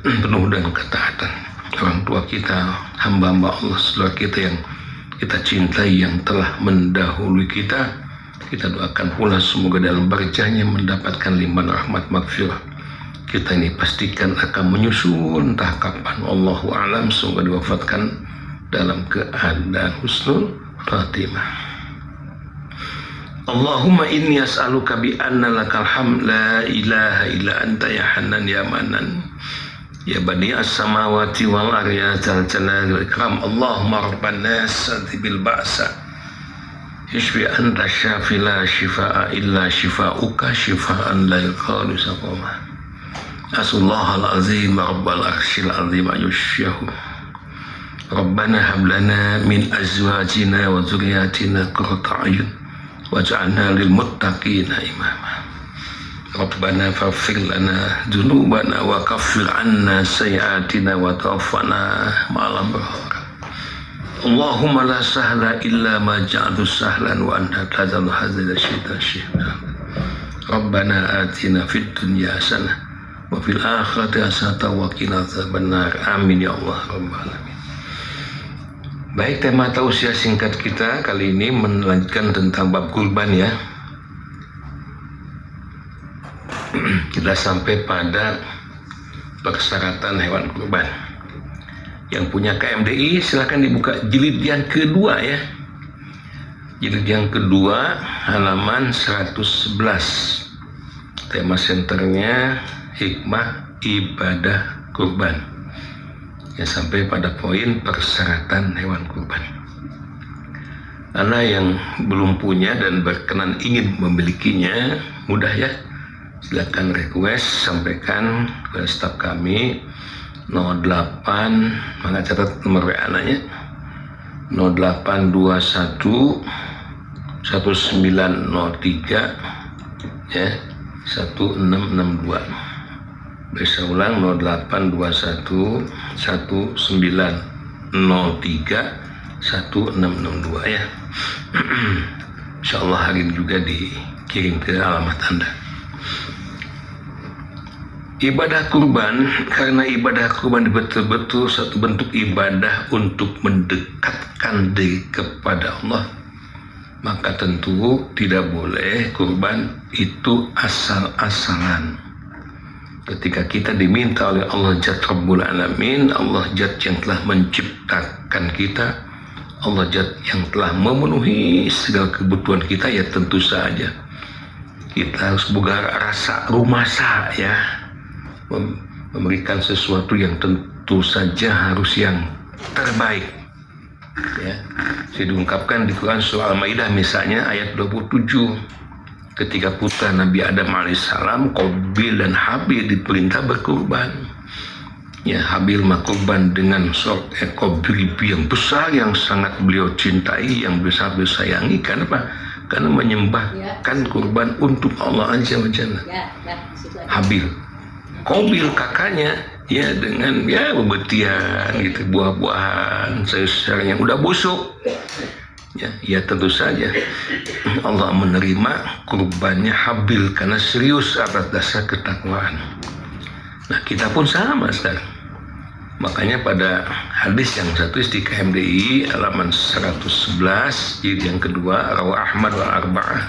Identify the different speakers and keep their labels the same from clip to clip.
Speaker 1: penuh dengan ketaatan. Orang tua kita, hamba-hamba Allah, saudara kita yang kita cintai, yang telah mendahului kita doakan pula semoga dalam berkahnya mendapatkan limpahan rahmat maghfirah. Kita ini pastikan akan menyusul entah kapan, Allahu a'lam. Semoga diwafatkan dalam keadaan husnul khatimah. Allahumma inni as'aluka bi anna lakal hamd la ilaha illa anta ya Hannan ya Manan ya badi'as samawati wal ardi ya dzal jalali wal ikram. Allahumma rabban nas bil ba'sa ishfi anta syafi la shifaa illa shifauka shifaan la yughadiru saqama. As'alullahal azim rabbal arsyil azim ayushyahu. Rabbana hab lana min azwajina wa dzurriyyatina qurrata a'yun waj'alna lil muttaqina imama. Rabbana faghfir lana dzunubana wa kaffir 'anna sayyi'atina wa tawaffana ma'al abrar. Allahumma la sahla illa ma ja'altu sahlan wa anta taj'alul hazana syi'tan. Rabbana atina fid dunya hasanah wa fil akhirati hasanah wa qina adzabannar. Amin ya Allah rabbal alamin. Baik, tema tausiah singkat kita kali ini melanjutkan tentang bab kurban ya. Kita sampai pada persyaratan hewan kurban. Yang punya KMDI silahkan dibuka jilid yang kedua ya. Jilid yang kedua halaman 111. Tema senternya hikmah ibadah kurban. Ya, sampai pada poin persyaratan hewan kurban. Karena yang belum punya dan berkenan ingin memilikinya, mudah ya. Silakan request, sampaikan ke staf kami 08, mana catat nomor WA-nya 0821 1903 ya 1662. Bisa ulang 0821 1903 1662 ya. Insyaallah hari ini juga dikirim ke alamat Anda. Ibadah kurban, karena ibadah kurban betul-betul satu bentuk ibadah untuk mendekatkan diri kepada Allah, maka tentu tidak boleh kurban itu asal-asalan. Ketika kita diminta oleh Allah Jat Rabbul Alamin, Allah Jat yang telah menciptakan kita, Allah Jat yang telah memenuhi segala kebutuhan kita, ya tentu saja kita harus bugar rasa rumasa ya, memberikan sesuatu yang tentu saja harus yang terbaik ya. Saya diungkapkan di Quran surah Al-Maidah misalnya ayat 27, ketika putra Nabi Adam alaihissalam Qabil dan Habil diperintah berkurban ya. Habil berkurban dengan seorang ekor beribu yang besar yang sangat beliau cintai, yang besar disayangi. Kenapa? Karena menyembahkan kurban untuk Allah Azza wa Jalla. Habil, Qabil kakaknya ya dengan ya bebetian gitu, buah-buahan, sayur-sayuran yang udah busuk ya tentu saja Allah menerima kurbannya Habil karena serius atas dasar ketakwaan. Nah kita pun sama sekarang. Makanya pada hadis yang satu di KMDI halaman 111 jilid yang kedua Rawah Ahmad wa Arba'ah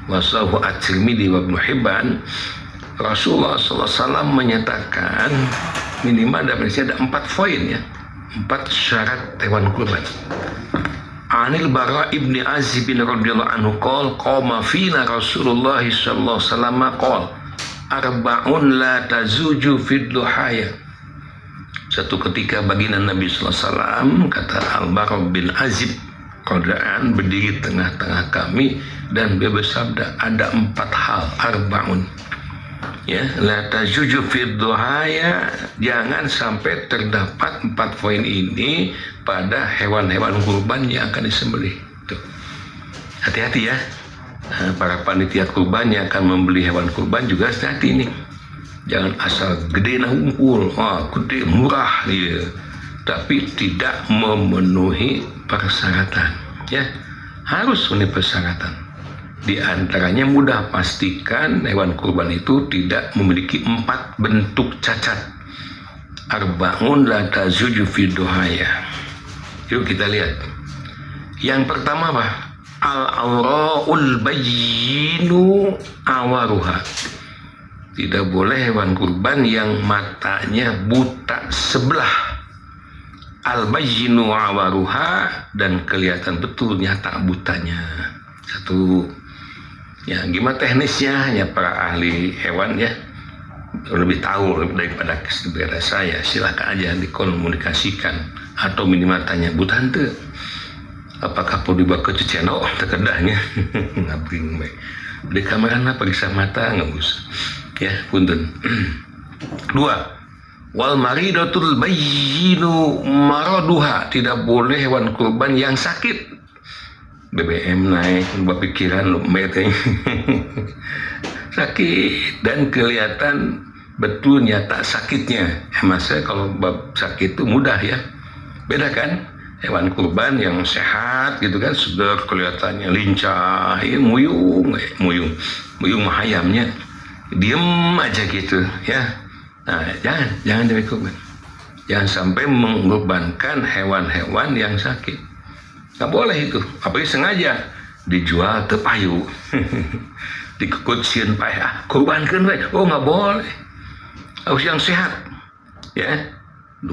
Speaker 1: wa Sahu At-Tirmidzi wa Ibnu Hibban, Rasulullah SAW menyatakan minimal ada 4 poin ya, 4 syarat hewan kurban. Anil Bara ibni Azib bin radhiyallahu anhu qol qama fina Rasulullah sallallahu alaihi wasallam qol arba'un la tazuju fid duhaya. Satu ketika baginda Nabi sallallahu alaihi wasallam, kata Al-Bara bin Azib radhiyallahu berdiri tengah-tengah kami dan beliau bersabda, ada 4 hal, arba'un ya, la tazuju fid duhaya, jangan sampai terdapat 4 poin ini pada hewan-hewan kurban yang akan disembelih. Tuh. Hati-hati ya. Para panitia kurban yang akan membeli hewan kurban juga hati-hati ini. Jangan asal gede nah unggul, gede murah ya, tapi tidak memenuhi persyaratan ya. Harus memenuhi persyaratan. Di antaranya mudah pastikan hewan kurban itu tidak memiliki 4 bentuk cacat. Arba'un la tazuju fi duhaya. Yuk kita lihat. Yang pertama apa? Al-awra'ul bayyinu awaruha. Tidak boleh hewan kurban yang matanya buta sebelah. Al-bayyinu awaruha, dan kelihatan betul nyata butanya. Satu. Ya, gimana teknisnya? Ya para ahli hewan ya lebih tahu daripada saya. Silakan aja dikomunikasikan atau minimal tanya, Bu Tante, apakah perlu dibawa ke cucian terkedahnya? Ngabring baik. Di kamarana periksa mata nggak usah. Ya, punten. 2. Wal maridatul bayyinu maraduha. Tidak boleh hewan kurban yang sakit. BBM naik, berubah pikiran lu sakit dan kelihatan betul nyata sakitnya. Masa kalau bab sakit itu mudah ya, beda kan hewan kurban yang sehat gitu kan, sudah kelihatannya lincah, ya, muyung ayamnya diem aja gitu ya. Nah, jangan dari kurban, jangan sampai mengorbankan hewan-hewan yang sakit. Nggak boleh itu, apalagi sengaja dijual tepayu dikekutsin payah kurbankan, nggak boleh, harus yang sehat ya. 2.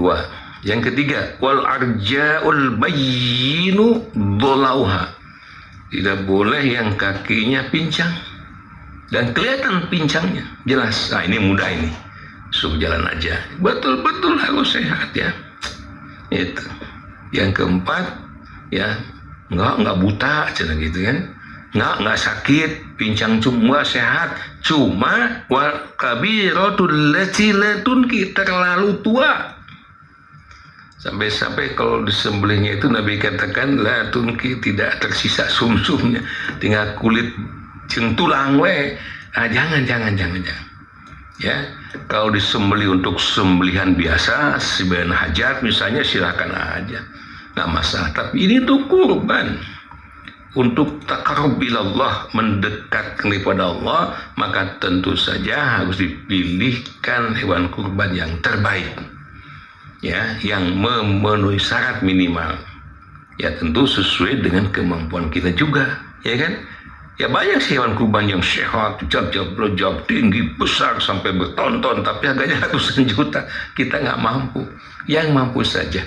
Speaker 1: Yang ketiga, wal arja'ul bayyinu dholauha. Tidak boleh yang kakinya pincang dan kelihatan pincangnya jelas. Nah, ini mudah, ini suruh jalan aja, betul-betul harus sehat ya. Itu. Yang keempat, ya nggak buta cina gitu kan, nggak sakit, pincang, cuma sehat, cuma wal kabiratul lati la tunki, terlalu tua sampai kalau disembelihnya itu Nabi katakan la tunki, tidak tersisa sumsumnya, tinggal kulit jeung tulang jangan ya. Kalau disembelih untuk sembelihan biasa sembelihan hajat misalnya, silakan aja, nggak masalah. Tapi ini tuh kurban untuk taqarrub ilallah, mendekat kepada Allah, maka tentu saja harus dipilihkan hewan kurban yang terbaik ya, yang memenuhi syarat minimal ya, tentu sesuai dengan kemampuan kita juga ya kan. Ya banyak sih hewan kurban yang sehat, jab tinggi, besar sampai bertonton, tapi harganya ratusan juta. Kita nggak mampu, yang mampu saja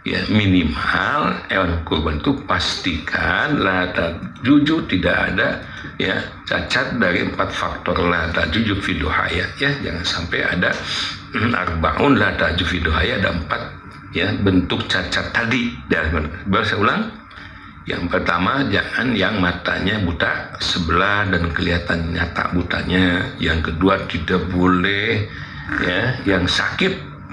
Speaker 1: ya, minimal hewan kurban itu pastikan la tajuju, tidak ada ya cacat dari 4 faktor la tajuju fi duhaya ya. Jangan sampai ada arba'un la tajuju fi duhaya, ada 4 ya bentuk cacat tadi. Dan saya ulang, yang pertama, jangan yang matanya buta sebelah dan kelihatan nyata butanya. Yang kedua, tidak boleh ya yang sakit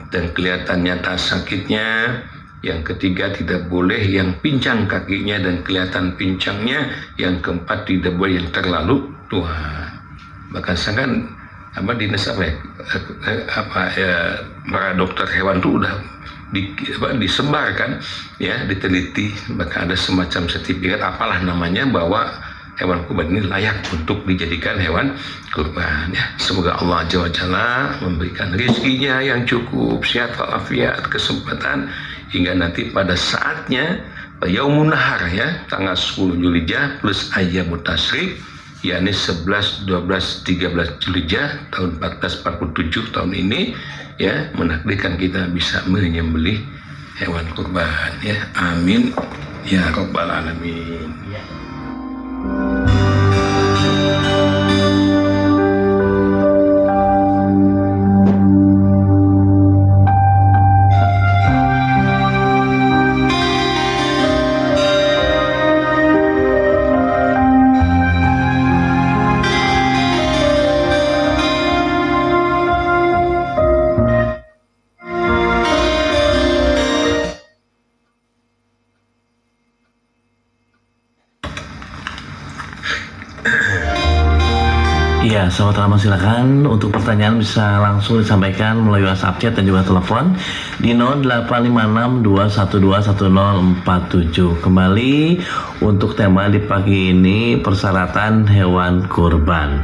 Speaker 1: dan kelihatan nyata sakitnya. Yang ketiga, tidak boleh yang pincang kakinya dan kelihatan pincangnya. Yang keempat, tidak boleh yang terlalu tua. Bahkan sangat dinas para dokter hewan itu udah disebarkan ya, diteliti, maka ada semacam sertifikat apalah namanya, bahwa hewan kurban ini layak untuk dijadikan hewan kurban ya. Semoga Allah Azza wa Jalla memberikan rezekinya yang cukup, sehat walafiat, kesempatan, hingga nanti pada saatnya Yaumun Nahar ya, tanggal 10 Zulhijjah plus Ayyamut Tasyrik, yakni 11, 12, 13 Zulhijjah tahun 1447 tahun ini ya, menakdirkan kita bisa menyembelih hewan kurban ya. Amin ya rabbal alamin.
Speaker 2: sahabat Rama, silakan untuk pertanyaan bisa langsung disampaikan melalui WhatsApp chat dan juga telepon di 085621211047. Kembali untuk tema di pagi ini, persyaratan hewan kurban.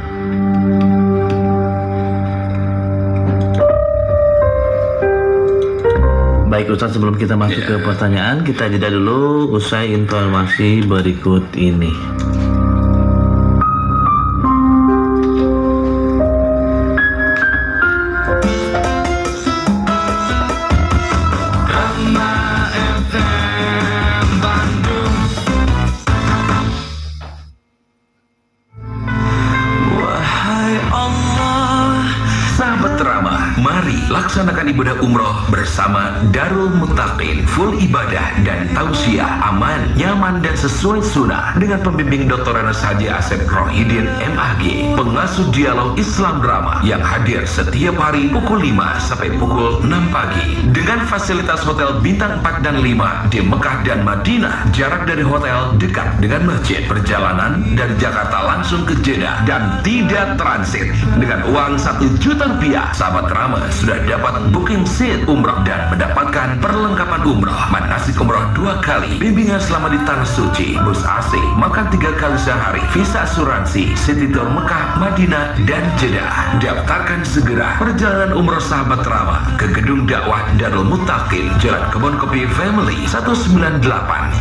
Speaker 2: Baik Ustaz, sebelum kita masuk ke pertanyaan, kita jeda dulu usai informasi berikut ini.
Speaker 1: Laksanakan ibadah umroh bersama Darul Muttaqin. Full ibadah dan tausiah aman, nyaman dan sesuai sunnah dengan pembimbing Dr. Anas Haji Asep Rohidin MAG, pengasuh dialog Islam Drama yang hadir setiap hari pukul 5 sampai pukul 6 pagi dengan fasilitas hotel bintang 4 dan 5 di Mekah dan Madinah. Jarak dari hotel dekat dengan masjid. Perjalanan dari Jakarta langsung ke Jeddah dan tidak transit. Dengan uang 1 juta rupiah, sahabat Rama sudah dapat booking seat umrah dan mendapatkan perlengkapan umrah, manasik umrah 2 kali, bimbingan selama di tanah suci, bus AC, makan 3 kali sehari, visa asuransi, city tour Mekah, Madinah, dan Jeddah. Daftarkan segera perjalanan umrah sahabat Rama ke Gedung Dakwah Darul Muttaqin, Jalan Kebon Kopi Family 198,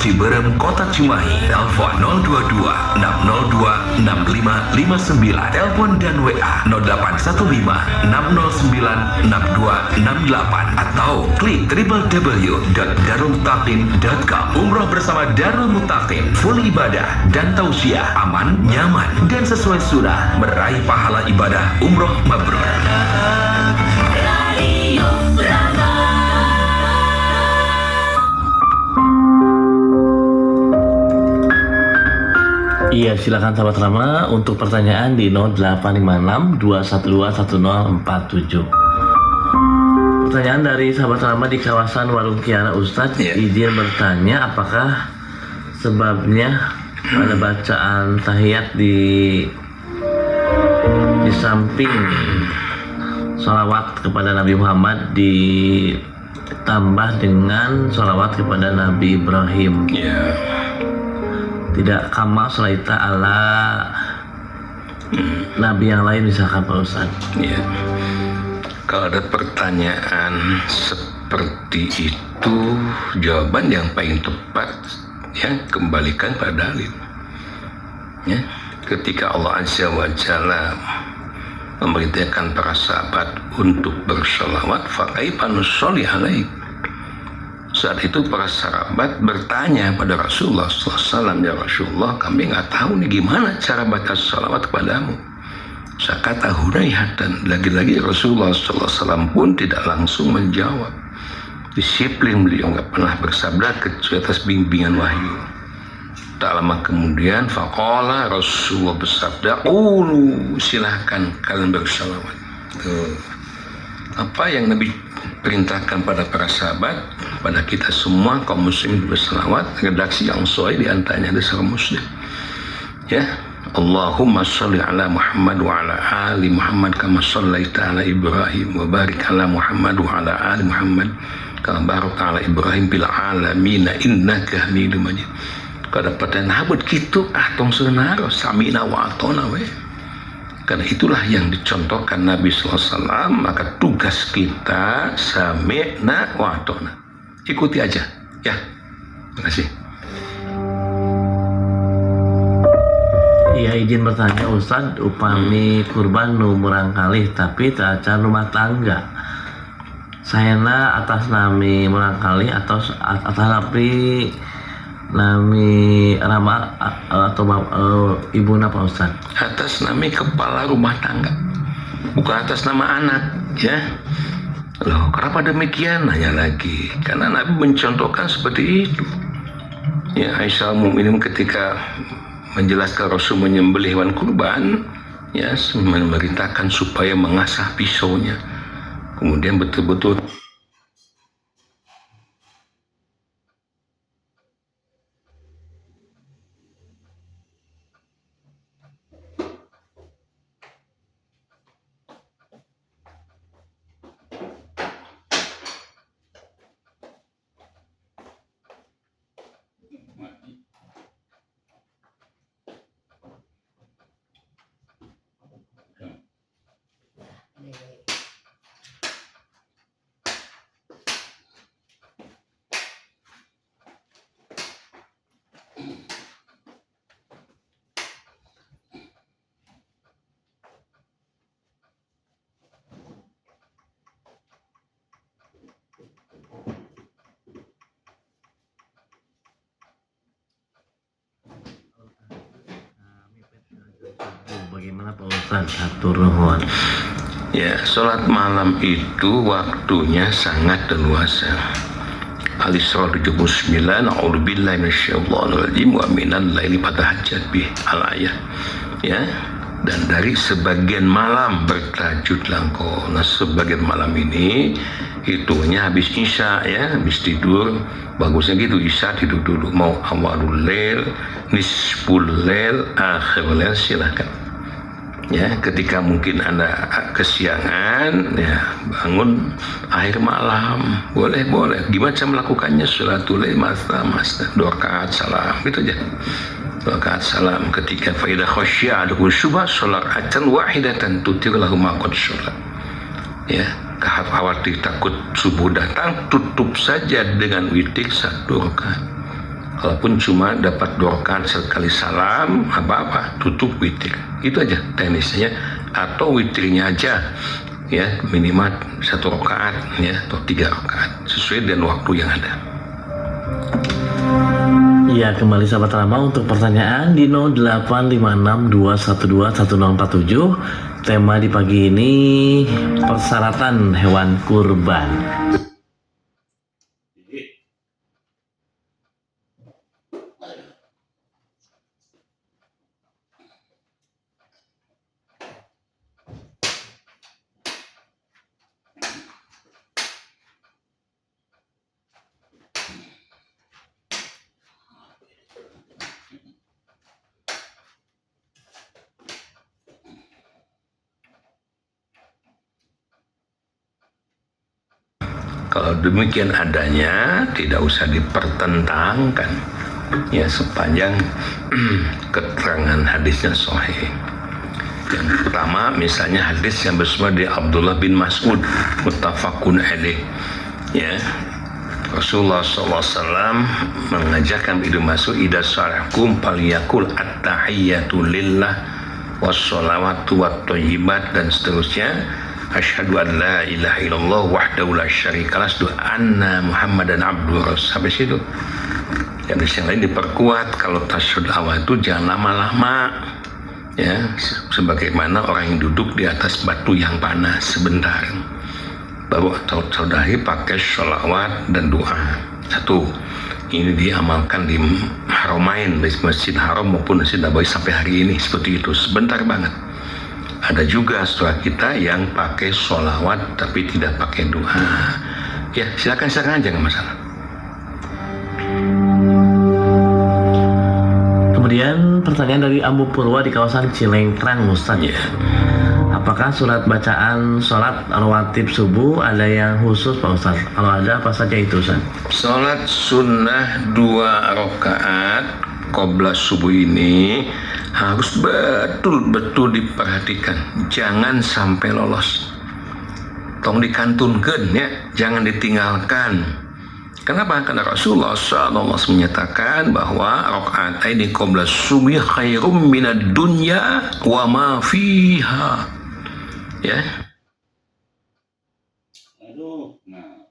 Speaker 1: Ciberem, Kota Cimahi. Telepon 022 602 6559. Telepon dan WA 0815 609 6268 atau klik www.darulmuttaqin.com. Umroh bersama Darul Muttaqin, full ibadah dan tausiah, aman, nyaman dan sesuai sunnah, meraih pahala ibadah umroh mabrur.
Speaker 2: Iya, silakan sahabat Rama untuk pertanyaan di 085621211047. Pertanyaan dari sahabat Rama di kawasan Warung Kiara, Ustadz, izin bertanya, apakah sebabnya pada bacaan tahiyat di samping sholawat kepada Nabi Muhammad ditambah dengan sholawat kepada Nabi Ibrahim? Tidak kama selaita ala Nabi yang lain misalkan, Pak Ustaz?
Speaker 1: Kalau ada pertanyaan seperti itu, jawaban yang paling tepat kembalikan pada dalil. Ketika Allah Azza wa Jalla memerintahkan para sahabat untuk bersolawat, fakaifa nusolli alaik. Saat itu para sahabat bertanya pada Rasulullah SAW, ya Rasulullah, kami nggak tahu nih gimana cara baca salawat kepadamu. Saya kata hunaihatan, lagi-lagi Rasulullah SAW pun tidak langsung menjawab. Disiplin beliau, nggak pernah bersabda kecuali atas bimbingan wahyu. Tak lama kemudian faqala, Rasulullah bersabda, silahkan kalian bersalawat. Apa yang Nabi perintahkan pada para sahabat, pada kita semua kaum muslimin berselawat, redaksi yang sesuai diantaranya ada seorang muslim. Allahumma sholli ala Muhammad wa ala ali Muhammad kama shallaita ala Ibrahim wa barik ala Muhammad wa ala ali Muhammad kama barakta ala Ibrahim bil alamin innaka Hamidum Majid. Kada pertanyaan habut kitu tong seunaro samina wa atona we. Karena itulah yang dicontohkan Nabi SAW, maka tugas kita sami'na wa atona. Ikuti aja, ya. Terima kasih.
Speaker 2: Iya, izin bertanya Ustaz, upami kurban nu murang kalih tapi tak acan rumah tangga. Sayana atas nami murang kalih atau atas nami Rama atau ibu Pak Ustaz?
Speaker 1: Atas nami kepala rumah tangga, bukan atas nama anak, ya. Loh, kenapa demikian? Nanya lagi, karena Nabi mencontohkan seperti itu. Ya, Aisyah Mu'minin ketika menjelaskan Rasul menyembelih hewan kurban, ya, memerintahkan supaya mengasah pisaunya, kemudian betul-betul
Speaker 2: Bagaimana Pak Ustadz? Atur nuhun.
Speaker 1: Ya, sholat malam itu waktunya sangat leluasa. Al-Isra 79, a'udzubillahi minasyaitonir rajim wa minal laili fatahajjat bih al-ayat. Ya, dan dari sebagian malam bertajudlah engkau. Nah, sebagian malam ini hitungnya habis isya, ya, habis tidur. Bagusnya gitu, isya tidur dulu. Mau awalul lail, nisful lail, akhirul lail, silahkan. Ya, ketika mungkin Anda kesiangan, ya, bangun akhir malam, boleh. Gimana cara melakukannya? Sholatul lail masna, 2 rakaat salam, gitu aja. 2 rakaat salam. Ketika faidah khasyi'a adukum syubha sholatan wahidatan tutir lahu ma qad sholat. Ya, khawatir takut subuh datang, tutup saja dengan witir 1 rakaat. Kalaupun cuma dapat 2 rakaat sekali salam, apa-apa, tutup witir. Itu aja teknisnya. Atau witirnya aja, ya, minimal 1 rakaat, ya, atau 3 rakaat, sesuai dengan waktu yang ada.
Speaker 2: Ya, kembali sahabat Rama untuk pertanyaan di 0856212147. Tema di pagi ini persyaratan hewan kurban.
Speaker 1: Kalau demikian adanya, tidak usah dipertentangkan, ya, sepanjang keterangan hadisnya sahih. Yang pertama, misalnya hadis yang bersumber dari Abdullah bin Mas'ud, muttafaqun alaih, ya, Rasulullah SAW mengajarkan Ibnu Mas'ud, idza sarakum falyakul at-tahiyyatu lillah wassalawatu wathayyibat, dan seterusnya. Asyhadu an la ilaha illallah wahdahu la syarikalah, anna Muhammadan abduhu wa rasuluh. Sampai situ. Yang lain diperkuat, kalau tasyahud awal itu jangan lama-lama, ya, sebagaimana orang yang duduk di atas batu yang panas sebentar, baru saudari pakai sholawat dan doa. 1. Ini diamalkan di Haramain, Masjid Haram maupun Masjid Nabawi sampai hari ini seperti itu, sebentar banget. Ada juga setelah kita yang pakai sholawat tapi tidak pakai doa. Ya, silakan aja, nggak masalah.
Speaker 2: Kemudian pertanyaan dari Ambu Purwa di kawasan Cilengkrang, Ustadz.
Speaker 1: Ya.
Speaker 2: Apakah surat bacaan sholat rawatib subuh ada yang khusus Pak Ustadz? Kalau ada, apa saja itu, Ustadz?
Speaker 1: Sholat sunnah 2 rakaat qobla subuh ini harus betul-betul diperhatikan, jangan sampai lolos. Tong dikantunkeun, ya, jangan ditinggalkan. Kenapa? Karena Rasulullah SAW menyatakan bahwa rakaat ini qobla subuh khairum minad dunya wa ma fiha. Ya.
Speaker 3: Aduh, nah.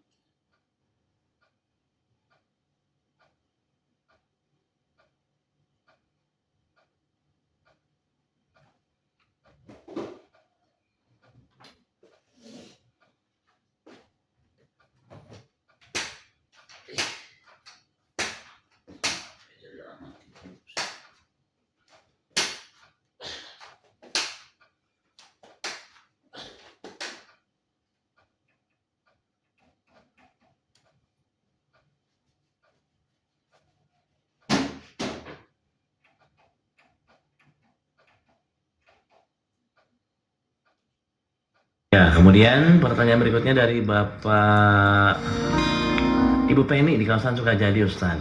Speaker 2: Ya, kemudian pertanyaan berikutnya dari Bapak Ibu Penny di kawasan Sukajadi, Ustaz.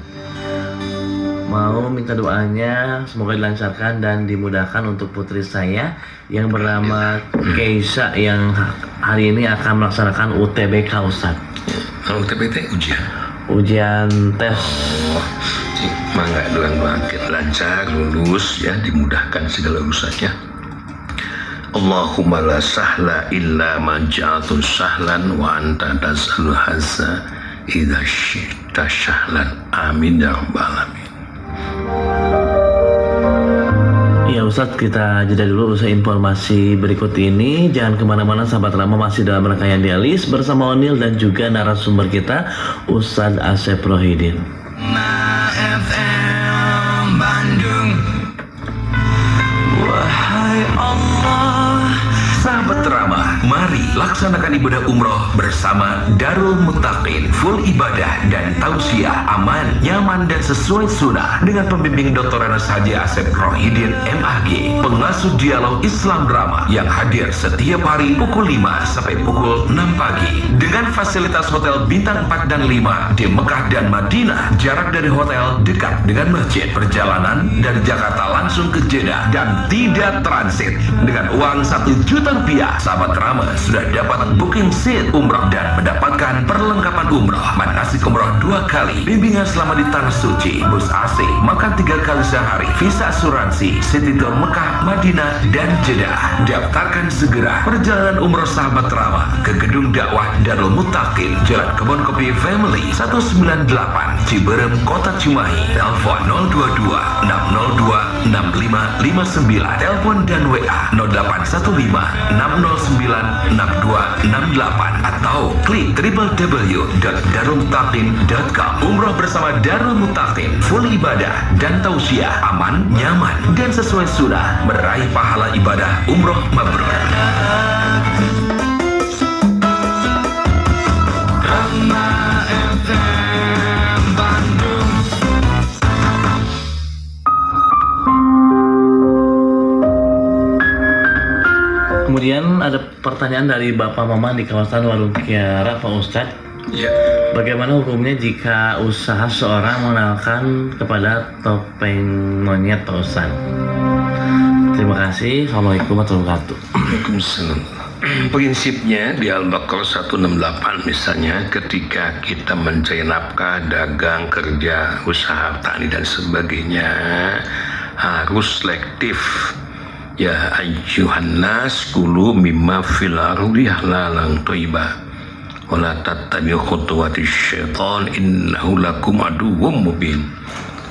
Speaker 2: Mau minta doanya semoga dilancarkan dan dimudahkan untuk putri saya yang bernama Keisha yang hari ini akan melaksanakan UTBK, Ustaz.
Speaker 1: Kalau UTBK
Speaker 2: Ujian tes.
Speaker 1: Oh, mangga doang-doang lancar, lulus, ya, dimudahkan segala urusannya. Allahumma la sahla illa ma ja'altu sahlan wa anta tas'alu hazza idza syi'ta sahlan. Amin ya rabbal alamin.
Speaker 2: Ya Ustadz, kita jeda dulu usai informasi berikut ini. Jangan kemana-mana, sahabat Rama, masih dalam rangkaian dialis bersama Onil dan juga narasumber kita Ustadz Asep Rohidin.
Speaker 3: FM Bandung. Wahai Allah.
Speaker 1: Sahabat Rama, mari laksanakan ibadah umroh bersama Darul Muttaqin. Full ibadah dan tausiah aman, nyaman dan sesuai sunnah dengan pembimbing Dr. Anas Haji Asep Rohidin MAG, pengasuh dialog Islam Rama yang hadir setiap hari pukul 5 sampai pukul 6 pagi dengan fasilitas hotel bintang 4 dan 5 di Mekah dan Madinah. Jarak dari hotel dekat dengan masjid. Perjalanan dari Jakarta langsung ke Jeddah dan tidak transit dengan uang 1 juta rupiah. Sahabat Rama sudah dapat booking seat umrah dan mendapatkan perlengkapan umrah, manasik umrah 2 kali, bimbingan selama di tanah suci, bus AC, makan 3 kali sehari, visa asuransi, city tour Mekah, Madinah, dan Jeddah. Daftarkan segera perjalanan umrah sahabat Rama ke Gedung Dakwah Darul Muttaqin, Jalan Kebon Kopi Family 198, Ciberem, Kota Cimahi. Telepon 022 602 6559. Telepon dan WA 0815 609 6268 atau klik www.darulmuttaqin.com. Umroh bersama Darul Muttaqin, full ibadah dan tausiah, aman, nyaman dan sesuai sunnah, meraih pahala ibadah umroh mabrur.
Speaker 3: Rama FM Bandung.
Speaker 2: Kemudian ada pertanyaan dari Bapak Maman di kawasan Warung Kiara, Pak Ustadz.
Speaker 1: Ya.
Speaker 2: Bagaimana hukumnya jika usaha seorang mengenalkan kepada topeng monyet, Pak Ustadz? Terima kasih. Assalamualaikum warahmatullahi wabarakatuh.
Speaker 1: Waalaikumsalam. Prinsipnya di Al-Baqarah 168 misalnya, ketika kita mencari nafkah, dagang, kerja, usaha tani dan sebagainya, harus selektif. Ya ayyuhan nas kulu mimma fil ardi halalan thayyiba wala tattabi'u khutuwatis syaitan innahu lakum aduwwum mubin.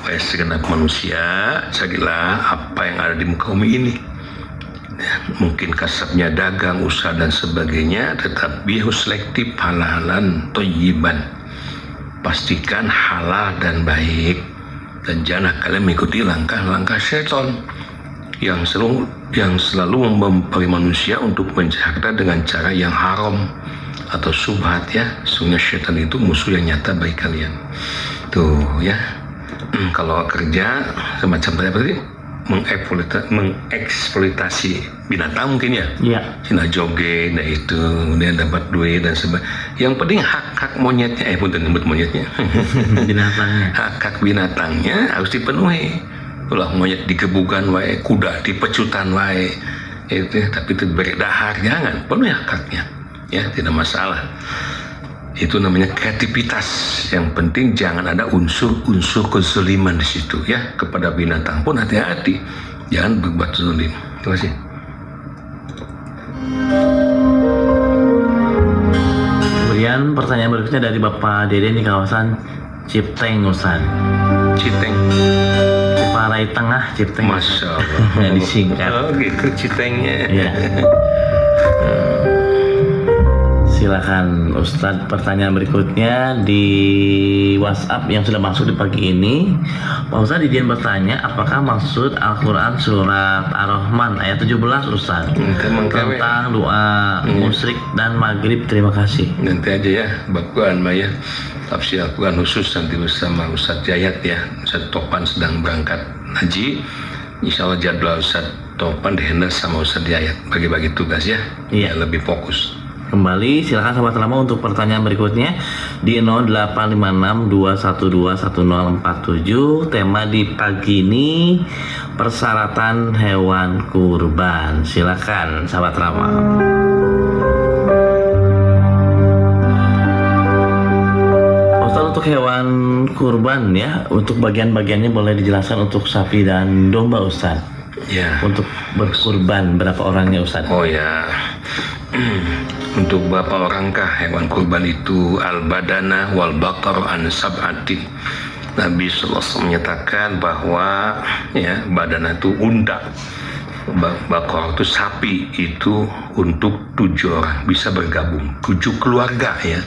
Speaker 1: Wahai segenap manusia, carilah apa yang ada di muka bumi ini. Ya, mungkin kasabnya dagang, usaha dan sebagainya, tetapi harus selektif, halalan thayyiban. Pastikan halal dan baik, dan jangan kalian mengikuti langkah-langkah syaitan yang selalu memperi manusia untuk mencari dengan cara yang haram atau subhat. Ya, sungguh syaitan itu musuh yang nyata bagi kalian. Tuh ya, kalau kerja semacam tadi mengeksploitasi binatang mungkin ya.
Speaker 2: Iya.
Speaker 1: Cina joget, nah itu kemudian dapat duit dan sebagainya. Yang penting hak monyetnya, bukan nyebut monyetnya,
Speaker 2: Binatangnya.
Speaker 1: hak binatangnya harus dipenuhi. Ulah monyet dikebukan wae, kuda dipecutan wae, itu tapi itu beri dahar, jangan, penuhi haknya, ya tidak masalah. Itu namanya kreativitas. Yang penting jangan ada unsur kezaliman di situ, ya. Kepada binatang pun hati-hati, jangan berbuat zalim. Terima kasih.
Speaker 2: Kemudian pertanyaan berikutnya dari Bapak Deden di kawasan Cipteng, Ustaz.
Speaker 1: Citeng,
Speaker 2: Parai Tengah, Cipteng.
Speaker 1: masya Allah.
Speaker 2: Ya, disingkat.
Speaker 1: Oh gitu Citengnya.
Speaker 2: Ya. Silakan Ustadz, pertanyaan berikutnya di WhatsApp yang sudah masuk di pagi ini. Pak Ustadz izin bertanya, apakah maksud Al-Quran surat Ar-Rahman ayat 17 Ustadz tentang doa musyrik dan maghrib? Terima kasih.
Speaker 1: Nanti aja ya, bakuan Maya tafsir Al-Quran khusus nanti bersama Ustadz Jayat ya. Ustadz Topan sedang berangkat haji, insya Allah jadwal Ustadz Topan dihandle sama Ustadz Jayat, bagi-bagi tugas ya.
Speaker 2: Iya.
Speaker 1: Ya, lebih fokus.
Speaker 2: Kembali silakan sahabat lama untuk pertanyaan berikutnya di 085621211047. Tema di pagi ini persyaratan hewan kurban. Silakan sahabat lama. Ustaz, untuk hewan kurban ya, untuk bagian-bagiannya boleh dijelaskan untuk sapi dan domba Ustaz.
Speaker 1: Ya.
Speaker 2: Untuk berkurban berapa orangnya Ustaz?
Speaker 1: Oh ya. Untuk berapa orangkah hewan kurban itu? Al-badana wal bakar an sab'atin. Nabi SAW menyatakan bahwa ya badana itu unta Bakor itu sapi itu untuk 7 orang bisa bergabung, 7 keluarga ya.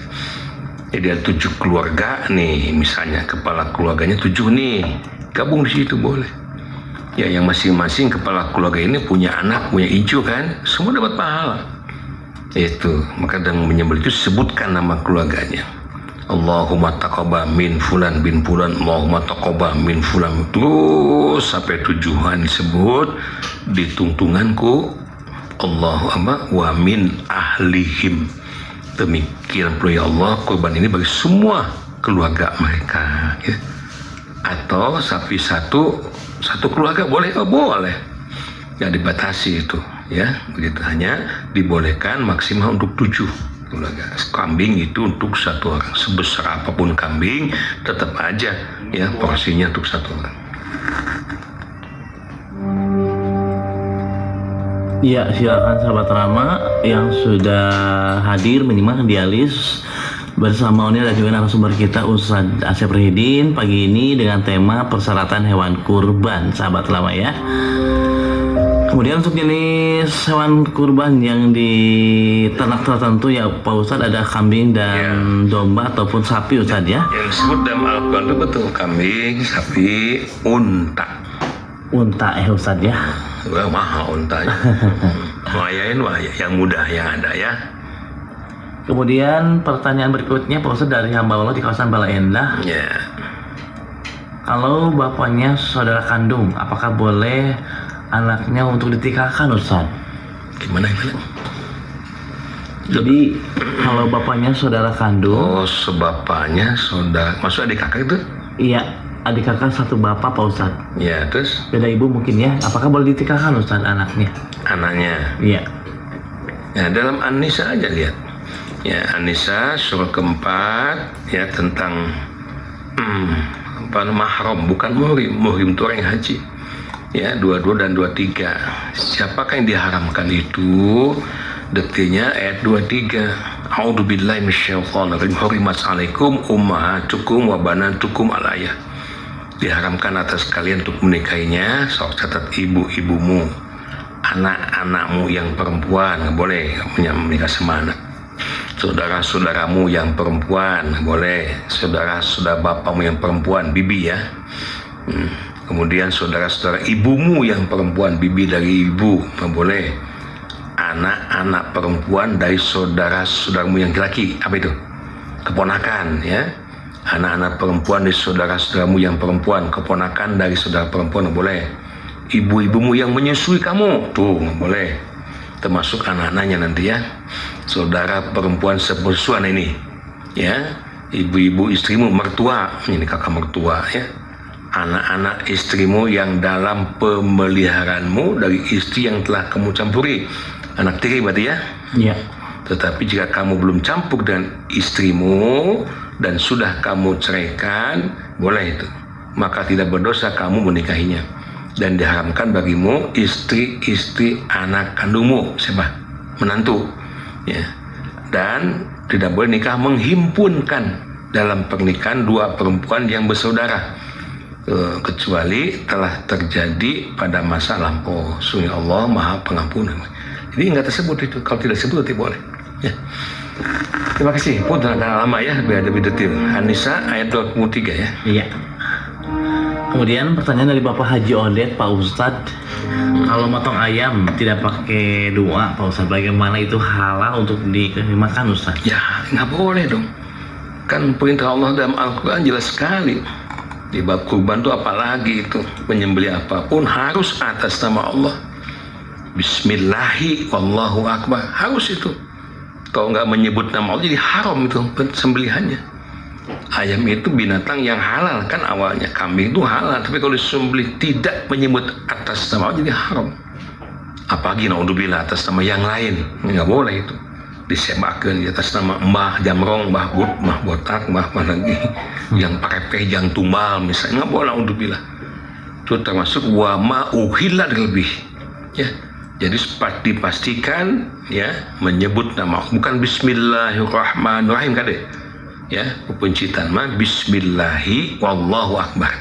Speaker 1: Jadi ada 7 keluarga nih, misalnya kepala keluarganya 7 nih, gabung di situ boleh. Ya, yang masing-masing kepala keluarga ini punya anak, punya incu kan, semua dapat pahala. Itu maka dengan menyembelih itu sebutkan nama keluarganya. Allahumma taqabbal min fulan bin fulan, Allahumma taqabbal min fulan, terus sampai tujuan disebut di tungtunganku Allahumma wa min ahlihim. Demikian pula ya Allah, kurban ini bagi semua keluarga mereka ya. Atau sapi satu keluarga boleh? Oh boleh, nggak dibatasi itu ya, begitu, hanya dibolehkan maksimal untuk 7 keluarga. Kambing itu untuk 1 orang, sebesar apapun kambing tetap aja ya porsinya untuk 1 orang.
Speaker 2: Ya, silakan sahabat Rama yang sudah hadir menyimak dialis bersama Oni dan juga narasumber kita Ustadz Asep Rihidin pagi ini dengan tema persyaratan hewan kurban, sahabat Rama ya. Kemudian untuk jenis hewan kurban yang di ternak tertentu ya Pak Ustadz, ada kambing dan domba ataupun sapi Ustadz ya.
Speaker 1: Yang disebut dalam Al-Quran itu betul, kambing, sapi, unta.
Speaker 2: Unta Ustadz ya.
Speaker 1: Wah, mahal untanya. Wayain yang mudah yang ada ya.
Speaker 2: Kemudian pertanyaan berikutnya Pak Ustadz dari hamba Allah di kawasan Bala Endah.
Speaker 1: Ya.
Speaker 2: Kalau bapaknya saudara kandung, apakah boleh anaknya untuk ditikahkan Ustadz?
Speaker 1: Gimana?
Speaker 2: Jadi kalau bapaknya saudara kandung.
Speaker 1: Oh, sebapaknya saudara, maksud adik kakak itu?
Speaker 2: Iya, adik kakak satu bapak Pak Ustadz.
Speaker 1: Ya, terus?
Speaker 2: Beda ibu mungkin ya. Apakah boleh ditikahkan Ustadz anaknya?
Speaker 1: Anaknya.
Speaker 2: Iya.
Speaker 1: Ya, dalam An-Nisa aja lihat. Ya, An-Nisa surah keempat ya tentang mahram, bukan muhrim. Muhrim itu orang yang haji. Ya, 22 dan 23. Siapakah yang diharamkan itu? Detilnya ayat 23. A'udzubillahi minasyaitonir rajim. Hurimat 'alaikum ummahatukum wa banatukum al-ayah. Diharamkan atas kalian untuk menikahinya, sok catat ibu-ibumu, anak-anakmu yang perempuan, nggak boleh menikah sama anak. Saudara-saudaramu yang perempuan boleh, saudara-saudara bapakmu yang perempuan, bibi ya. Kemudian saudara-saudara ibumu yang perempuan, bibi dari ibu, boleh. Anak-anak perempuan dari saudara-saudaramu yang laki, apa itu? Keponakan ya. Anak-anak perempuan dari saudara-saudaramu yang perempuan, keponakan dari saudara perempuan, boleh. Ibu-ibumu yang menyusui kamu, tuh boleh. Termasuk anak-anaknya nanti ya. Saudara perempuan sepersuan ini ya, ibu-ibu istrimu, mertua, ini kakak mertua ya. Anak-anak istrimu yang dalam pemeliharaanmu dari istri yang telah kamu campuri, anak tiri berarti ya.
Speaker 2: Iya.
Speaker 1: Tetapi jika kamu belum campur dengan istrimu dan sudah kamu ceraikan, boleh itu, maka tidak berdosa kamu menikahinya. Dan diharamkan bagimu istri-istri anak kandungmu, siapa? Menantu ya. Dan tidak boleh nikah menghimpunkan dalam pernikahan 2 perempuan yang bersaudara, kecuali telah terjadi pada masa lampau. Sungguh Allah Maha Pengampun. Jadi nggak tersebut itu, kalau tidak disebut tidak boleh ya. Terima kasih. Pun agak lama ya, biar lebih detail. An-Nisa ayat 23 ya.
Speaker 2: Iya. Kemudian pertanyaan dari Bapak Haji Odet, Pak Ustadz, kalau motong ayam tidak pakai doa, Pak Ustadz, bagaimana itu halal untuk dimakan Ustadz?
Speaker 1: Ya nggak boleh dong. Kan perintah Allah dalam Al-Quran jelas sekali. Di bab kurban itu apalagi itu, menyembelih apapun harus atas nama Allah. Bismillahi wallahu akbar, harus itu. Kalau nggak menyebut nama Allah jadi haram itu sembelihannya. Ayam itu binatang yang halal kan awalnya, kambing itu halal, tapi kalau disembelih tidak menyebut atas nama Allah jadi haram. Apalagi naudzubillah atas nama yang lain, nggak boleh itu. Disebakan di atas nama Mbah Jamrong, Mbah But, Mbah Botak, Mbah lagi yang pakai yang tumbal misalnya, nggak boleh naudzubillah. Itu termasuk wa ma uhilla lebih ya. Jadi dipastikan ya menyebut nama, bukan Bismillahirrahmanirrahim kade ya, pencitan mah Bismillahi wallahu akbar,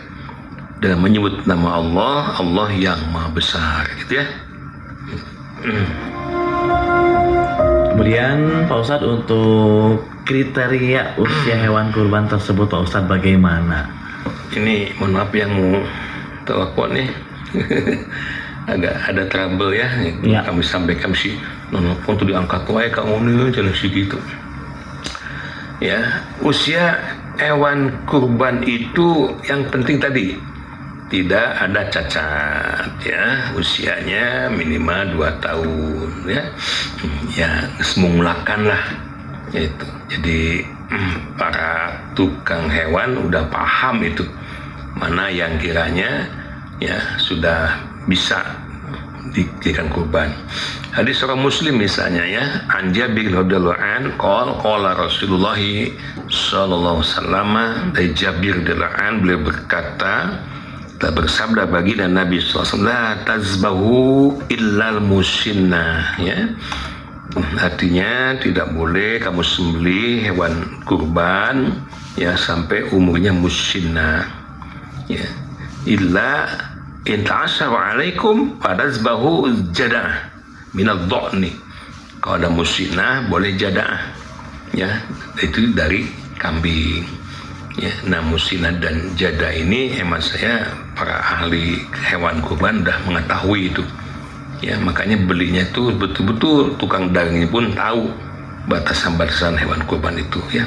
Speaker 1: dengan menyebut nama Allah, Allah yang maha besar gitu ya.
Speaker 2: Kemudian Pak Ustadz, untuk kriteria usia hewan kurban tersebut Pak Ustadz bagaimana?
Speaker 1: Ini mohon maaf yang mau telepon nih. Agak ada trouble ya.
Speaker 2: Ya.
Speaker 1: Kami sampaikan sih, nelfon tuh diangkat wae kamu nih jangan segitu. Ya, usia hewan kurban itu yang penting tadi tidak ada cacat ya, usianya minimal 2 tahun ya. Ya, semulakan lah itu. Jadi para tukang hewan udah paham itu mana yang kiranya ya sudah bisa dijadikan kurban. Hadis orang Muslim misalnya ya, an Jabir radhiyallahu an qala Rasulullah sallallahu alaihi wasallam, dari Jabir radhiyallahu an beliau berkata, telah bersabda baginda Nabi SAW, la tazbahu illal musinna ya. Artinya tidak boleh kamu sembelih hewan kurban ya sampai umurnya musinna ya, illa in ta'asyaru alaikum fadazbahu jadah minal dha'ni. Kalau ada musinah boleh jadah ya, itu dari kambing ya. Nah, musinah dan jadah ini hemat saya para ahli hewan kurban udah mengetahui itu ya, makanya belinya tuh betul-betul tukang daging pun tahu batasan-batasan hewan kurban itu ya.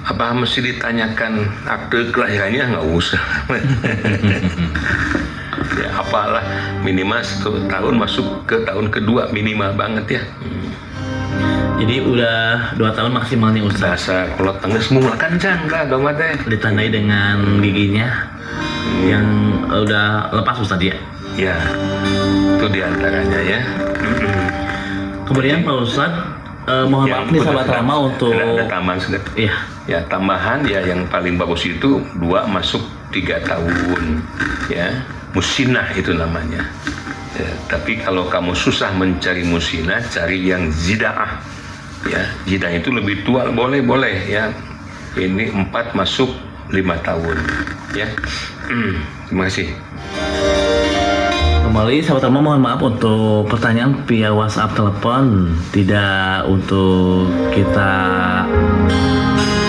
Speaker 1: Apa mesti ditanyakan akte kelahirannya? Nggak usah. Ya, apalah minimal 1 tahun masuk ke tahun kedua minimal banget ya.
Speaker 2: Jadi udah 2 tahun maksimalnya Ustaz.
Speaker 1: Bahasa kalau tangga semua kan jangka dong teh.
Speaker 2: Ditandai dengan giginya yang udah lepas Ustaz ya.
Speaker 1: Ya, itu diantaranya ya.
Speaker 2: Kemudian Pak Ustadz, mohon maaf nih sahabat Rama untuk
Speaker 1: ada tambahan sudah.
Speaker 2: Iya.
Speaker 1: Ya, tambahan ya yang paling bagus itu 2 masuk 3 tahun ya. Musinah itu namanya. Ya, tapi kalau kamu susah mencari musinah, cari yang zidaah. Ya, zidaah itu lebih tua, boleh ya. Ini 4 masuk 5 tahun ya. Terima kasih.
Speaker 2: Kembali sahabat Rama, mohon maaf untuk pertanyaan via WhatsApp telepon tidak untuk kita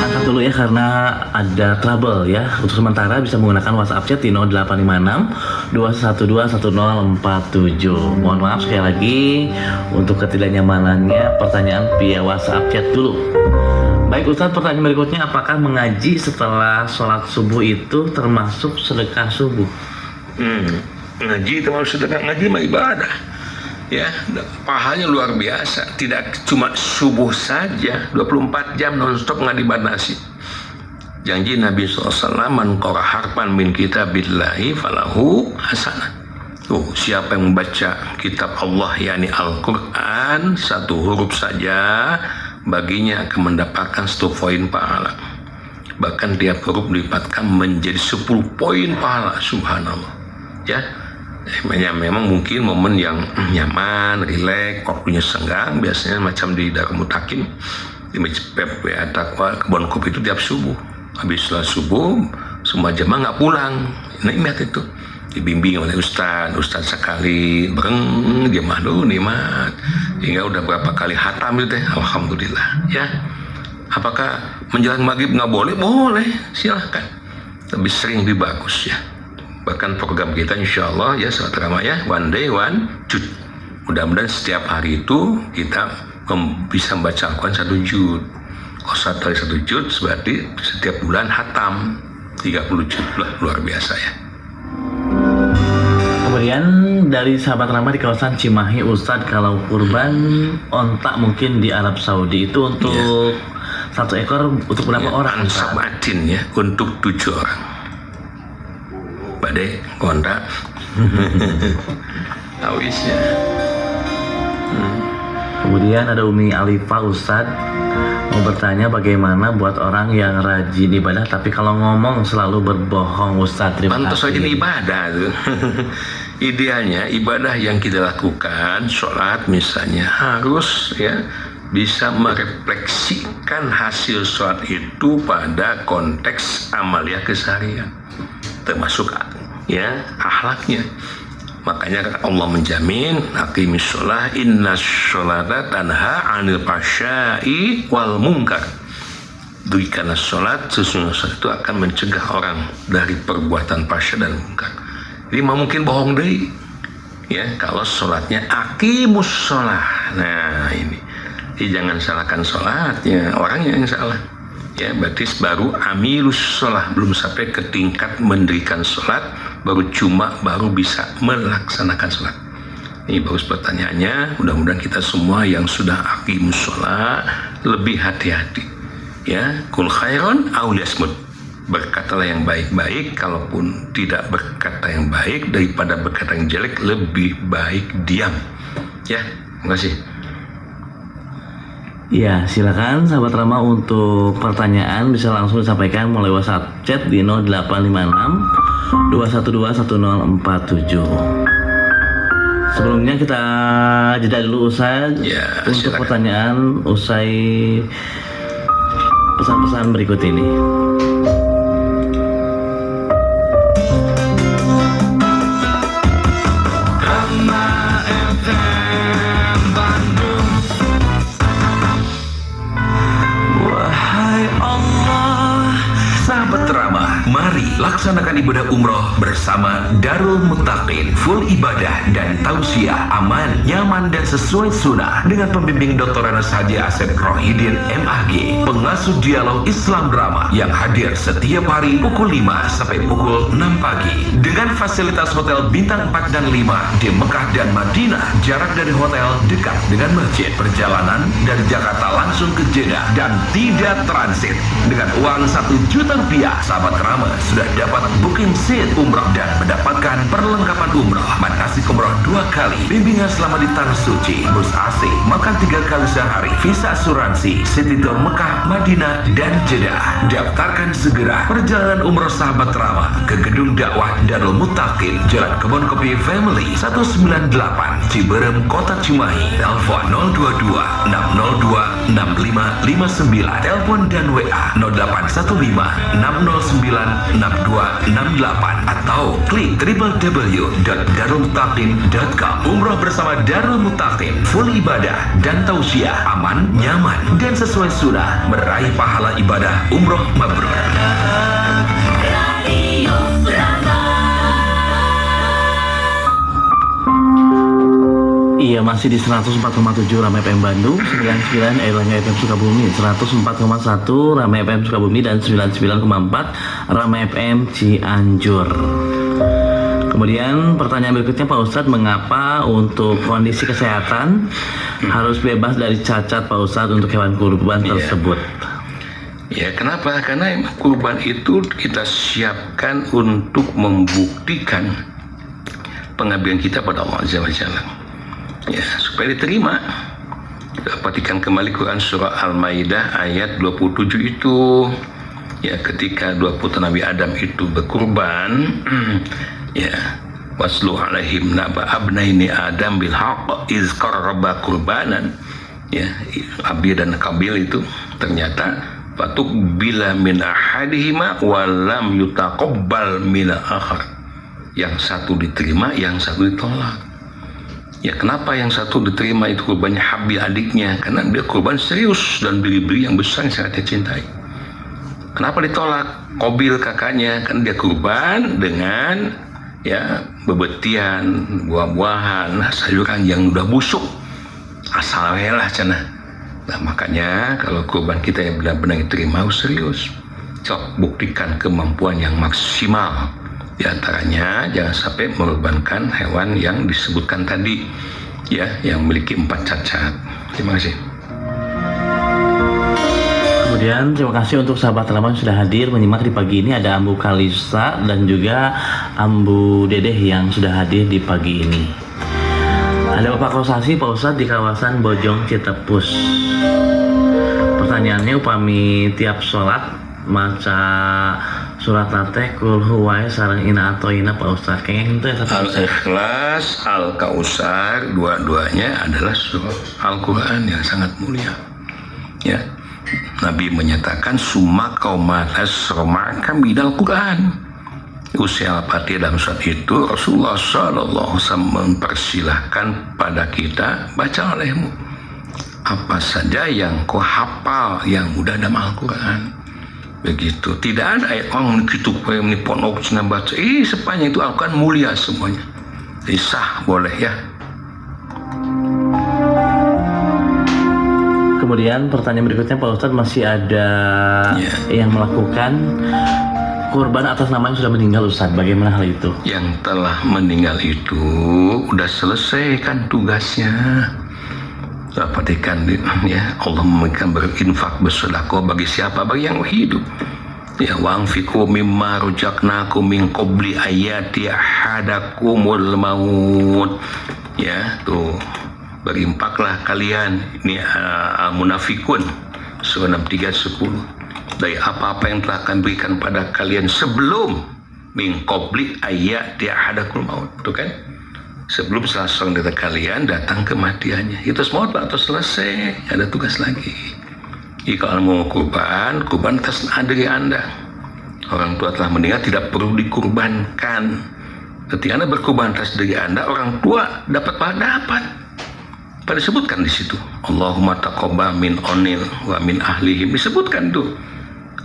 Speaker 2: angkat dulu ya karena ada trouble ya. Untuk sementara bisa menggunakan WhatsApp chat di 0856 212 1047. Mohon maaf sekali lagi untuk ketidaknyamanannya, pertanyaan via WhatsApp chat dulu. Baik Ustadz, pertanyaan berikutnya, apakah mengaji setelah sholat subuh itu termasuk sedekah subuh?
Speaker 1: Ngaji termasuk sedekah. Ngaji mah ibadah ya, pahalanya luar biasa. Tidak cuma subuh saja, 24 jam nonstop ngadibadasi. Janji Nabi SAW, man qara harfan min kitabillahi falahu hasanah. Tuh, siapa yang membaca kitab Allah yakni Al-Quran 1 huruf saja, baginya akan mendapatkan 1 poin pahala. Bahkan tiap huruf dilipatkan menjadi 10 poin pahala. Subhanallah ya. Memang mungkin momen yang nyaman, rileks, waktunya senggang, biasanya macam di Darul Mutakin, di Masjid PPA Taqwa Kebon Kopi itu tiap subuh. Habis sholat subuh, semua jemaah nggak pulang. Nikmat itu. Dibimbing oleh Ustaz sekali, bareng jemaah dulu nikmat. Hingga udah berapa kali hatam itu, alhamdulillah ya. Apakah menjelang maghrib nggak boleh? Boleh, silahkan. Lebih sering lebih bagus ya. Bahkan program kita insya Allah ya sahabat Rama ya, one day one juz. Mudah-mudahan setiap hari itu kita bisa membaca Al-Quran 1 juz. Kalau 1 hari 1 juz berarti setiap bulan hatam 30 juz lah, luar biasa ya.
Speaker 2: Kemudian dari sahabat Rama di kawasan Cimahi, Ustadz, kalau kurban ontak mungkin di Arab Saudi itu untuk 1 ekor untuk berapa orang?
Speaker 1: Sabatin ya, untuk 7 orang. Badai kontak awisnya.
Speaker 2: Kemudian ada Umi Alifa, Ustadz mau bertanya bagaimana buat orang yang rajin ibadah tapi kalau ngomong selalu berbohong, Ustadz. Terima
Speaker 1: Pantas
Speaker 2: kasih.
Speaker 1: saja ini ibadah tuh. Idealnya ibadah yang kita lakukan, sholat misalnya, harus ya bisa merefleksikan hasil sholat itu pada konteks amalia keseharian, termasuk ya akhlaknya. Makanya Allah menjamin aqimis sholah innas sholata tanha 'anil fahsya'i wal munkar. Dirikanlah sholat, sesungguhnya sholat itu akan mencegah orang dari perbuatan fahsya dan munkar. Jadi mungkin bohong deh ya kalau sholatnya aqimus sholah. Nah ini, jadi jangan salahkan sholatnya, orangnya yang salah. Ya, berarti baru amilus sholah, belum sampai ke tingkat mendirikan sholat, baru bisa melaksanakan sholat. Ini bagus pertanyaannya. Mudah-mudahan kita semua yang sudah aqimus sholah lebih hati-hati. Ya, kul khairon aw liyasmut. Berkatalah yang baik-baik, kalaupun tidak berkata yang baik, daripada berkata yang jelek, lebih baik diam. Ya, terima kasih.
Speaker 2: Ya, silakan sahabat Rama untuk pertanyaan bisa langsung disampaikan melalui WhatsApp chat di 0856 212 1047. Sebelumnya kita jeda dulu Ustaz
Speaker 1: Ya,
Speaker 2: untuk
Speaker 1: silakan.
Speaker 2: pertanyaan usai pesan-pesan berikut ini.
Speaker 3: Rama FM Bandung. Wahai Allah,
Speaker 4: Sahabat Rama, mari laksanakan ibadah umroh bersama Darul Muttaqin. Full ibadah dan tausiah aman, nyaman dan sesuai sunnah dengan pembimbing Dr. Anas Haji Asep Rohidin MAG, pengasuh dialog Islam Drama yang hadir setiap hari pukul 5 sampai pukul 6 pagi dengan fasilitas hotel bintang 4 dan 5 di Mekah dan Madinah. Jarak dari hotel dekat dengan masjid. Perjalanan dari Jakarta langsung ke Jeddah dan tidak transit. Dengan uang 1 juta rupiah, sahabat Rama sudah dapat booking seat umrah dan mendapatkan perlengkapan umrah, manasik umrah 2 kali, bimbingan selama di Tanah Suci, bus AC, makan 3 kali sehari, visa asuransi, city tour Mekah, Madinah, dan Jeddah. Daftarkan segera perjalanan umrah sahabat Rama ke Gedung Dakwah Darul Muttaqin, Jalan Kebon Kopi Family 198, Ciberem, Kota Cimahi. Telepon 022 602 6559. Telepon dan WA 0815 609 6268 atau klik www.darulmuttaqin.com. Umroh bersama Darul Muttaqin, full ibadah dan tausiah, aman, nyaman dan sesuai sunnah, meraih pahala ibadah umroh mabrur.
Speaker 2: Iya, masih di 104,7 Rama FM Bandung, 99 Erlangga FM Sukabumi, 104,1 Rama FM Sukabumi, dan 99,4 Rama FM Cianjur. Kemudian pertanyaan berikutnya Pak Ustadz, mengapa untuk kondisi kesehatan harus bebas dari cacat Pak Ustadz untuk hewan kurban tersebut?
Speaker 1: Ya, kenapa? Karena emang kurban itu kita siapkan untuk membuktikan pengabdian kita pada Allah Azza wa Jalla. Ya, supaya diterima. Perhatikan kembali Quran surah Al-Maidah ayat 27 itu. Ya, ketika 2 putra Nabi Adam itu berkurban, ya, waslu alaihim naba abnaini Adam bil haqq iz qarraba qurbanan. Ya, Abil dan Kabil itu ternyata patuk bila min ahadihima wa lam yutaqabbal min al-akhar. Yang satu diterima, yang satu ditolak. Ya, kenapa yang satu diterima itu kurbannya Habil adiknya? Karena dia kurban serius dan beri-beri yang besar yang sangat dia cintai. Kenapa ditolak Qabil kakaknya? Kan dia kurban dengan ya bebetian, buah-buahan, sayuran yang udah busuk. Asal lah cenah. Nah, makanya kalau kurban kita yang benar-benar diterima harus serius. Cok, buktikan kemampuan yang maksimal. Di antaranya jangan sampai mengorbankan hewan yang disebutkan tadi, ya, yang memiliki 4 cacat. Terima kasih.
Speaker 2: Kemudian terima kasih untuk sahabat Rama yang sudah hadir menyimak di pagi ini. Ada Ambu Kalista dan juga Ambu Dedeh yang sudah hadir di pagi ini. Ada Bapak Kosasi Pak Ustadz di kawasan Bojong Citepus. Pertanyaannya, upami tiap sholat maca surat nate kul huwai sareng ina atau ina Pak Ustadz, kayaknya itu ya satu.
Speaker 1: Al-Ikhlas, Al-Kausar, dua-duanya adalah surah Al-Quran yang sangat mulia. Ya, Nabi menyatakan summa qauma tasrama kamidal Quran. usia Al-Fatihah dalam surat itu Rasulullah SAW mempersilahkan pada kita, baca olehmu apa saja yang kau hafal yang mudah dalam Al-Quran. Begitu, tidak ada ayat orang begitu ini ponok senang baca. Sepanjang itu Al-Quran mulia semuanya. Jadi sah boleh ya.
Speaker 2: Kemudian pertanyaan berikutnya Pak Ustadz, masih ada yang melakukan kurban atas nama yang sudah meninggal Ustadz. Bagaimana hal itu?
Speaker 1: Yang telah meninggal itu udah selesai kan tugasnya. Perhatikan ya, Allah memberikan berinfak bersedekah bagi siapa? Bagi yang hidup. Ya, wa'anfiqu mimma ruzaqnakum min qabli ayati ahadakumul maut. Ya, tuh berinfaklah kalian, ini Al-Munafikun surah 63:10, dari apa-apa yang telah kami berikan pada kalian sebelum min qabli ayati ahadakumul maut. Tuh kan? Sebelum salah seorang dari kalian datang kematiannya. Itu semua telah selesai, ada tugas lagi. Jika mau kurban atas diri Anda. Orang tua telah meninggal tidak perlu dikurbankan. Ketika Anda berkurban atas diri Anda, orang tua dapat pahala. Pada disebutkan di situ. Allahumma taqabbal min onil wa min ahlihim, disebutkan tuh.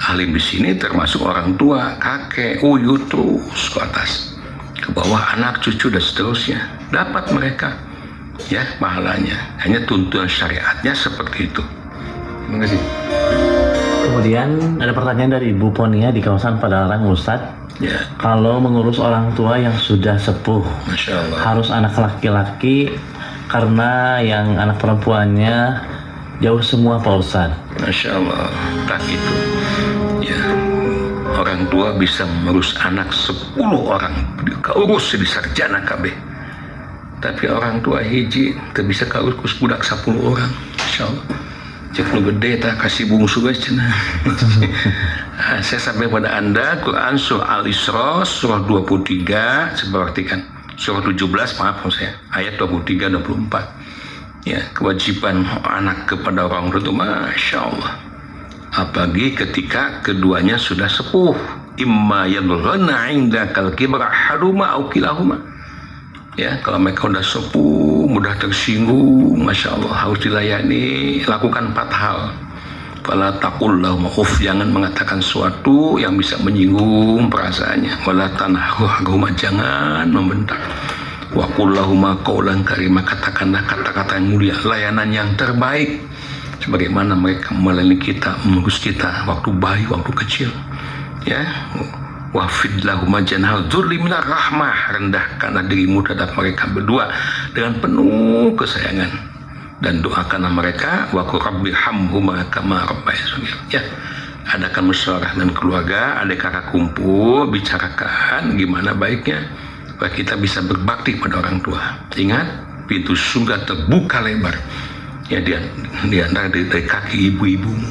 Speaker 1: Ahli di sini termasuk orang tua, kakek, uyut terus ke atas. Ke bawah anak, cucu dan seterusnya, dapat mereka ya pahalanya. Hanya tuntunan syariatnya seperti itu. Terima kasih.
Speaker 2: Kemudian ada pertanyaan dari Ibu Ponia di kawasan Padalarang Ustadz.
Speaker 1: Ya.
Speaker 2: Kalau mengurus orang tua yang sudah sepuh,
Speaker 1: Masya Allah,
Speaker 2: harus anak laki-laki karena yang anak perempuannya jauh semua Pak Ustadz.
Speaker 1: Masya Allah, tak itu. Ya. Orang tua bisa mengurus anak 10 orang, keurus di sarjana KB. Tapi orang tua hiji tak bisa keurus budak 10 orang. Insya Allah. Cek lu gede tak kasih bungsu guys cina. Saya sampai pada Anda Quran surah Al-Isra surah 23, seperti kan surah 17, maaf saya, ayat 23 24. Ya, kewajiban anak kepada orang tua itu Masya Allah. Apalagi ketika keduanya sudah sepuh, imma yadulghana indakal kibra haduma au kilahuma. Ya, kalau mereka sudah sepuh, mudah tersinggung, Masya Allah, harus dilayani. Lakukan 4 hal. Fala taqul lahum uff, jangan mengatakan sesuatu yang bisa menyinggung perasaannya. Wala tanharhuma, jangan membentak. Wa qul lahum qawlan karima, katakanlah kata-kata yang mulia, layanan yang terbaik. Sebagaimana mereka melayani kita, mengurus kita waktu bayi, waktu kecil. Ya, wafid lahum janahal dzulli minar rahmah, rendahkanlah dirimu terhadap mereka berdua dengan penuh kesayangan, dan doakanlah mereka wa qur rabbirhamhuma kama rabbayani shaghira. Ya, adakan musyawarah dengan keluarga, ada kakak kumpul, bicarakan gimana baiknya supaya kita bisa berbakti pada orang tua. Ingat, pintu surga terbuka lebar. Ya, di antara dari kaki ibu-ibumu,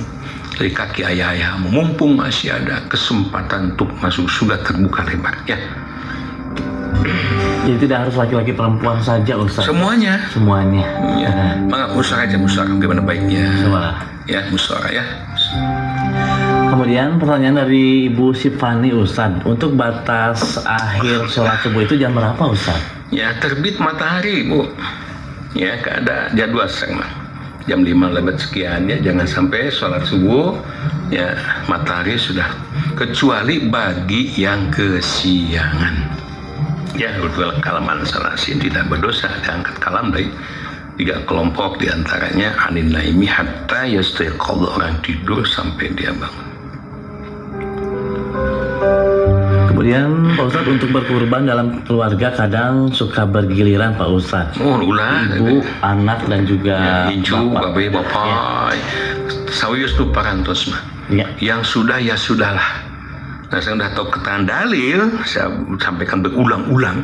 Speaker 1: dari kaki ayah-ayahmu, mumpung masih ada kesempatan untuk masuk surga terbuka lebar. Ya.
Speaker 2: Jadi tidak harus laki-laki perempuan saja Ustaz.
Speaker 1: Semuanya. Ya. Musyawarah aja, musyawarah gimana baiknya. Ya, musyawarah ya.
Speaker 2: Kemudian pertanyaan dari Ibu Sifani Ustaz, untuk batas akhir sholat subuh itu jam berapa Ustaz?
Speaker 1: Ya, terbit matahari Bu. Ya, ada jadwal sekarang. Jam 5 lewat sekian ya, jangan sampai sholat subuh ya matahari sudah, kecuali bagi yang kesiangan. Ya, betul, kalaman salasin tidak berdosa, diangkat kalam dari 3 kelompok, diantaranya anin naimi hatta yastayqadha, orang tidur sampai dia bangun.
Speaker 2: Kemudian Pak Ustadz, untuk berkurban dalam keluarga kadang suka bergiliran Pak Ustadz. Ibu, anak dan juga
Speaker 1: bapak. Bapak. Sawius tu parantos mah.
Speaker 2: Ya.
Speaker 1: Yang sudah ya sudahlah. Nah, saya sudah tahu keterangan dalil, saya sampaikan berulang-ulang.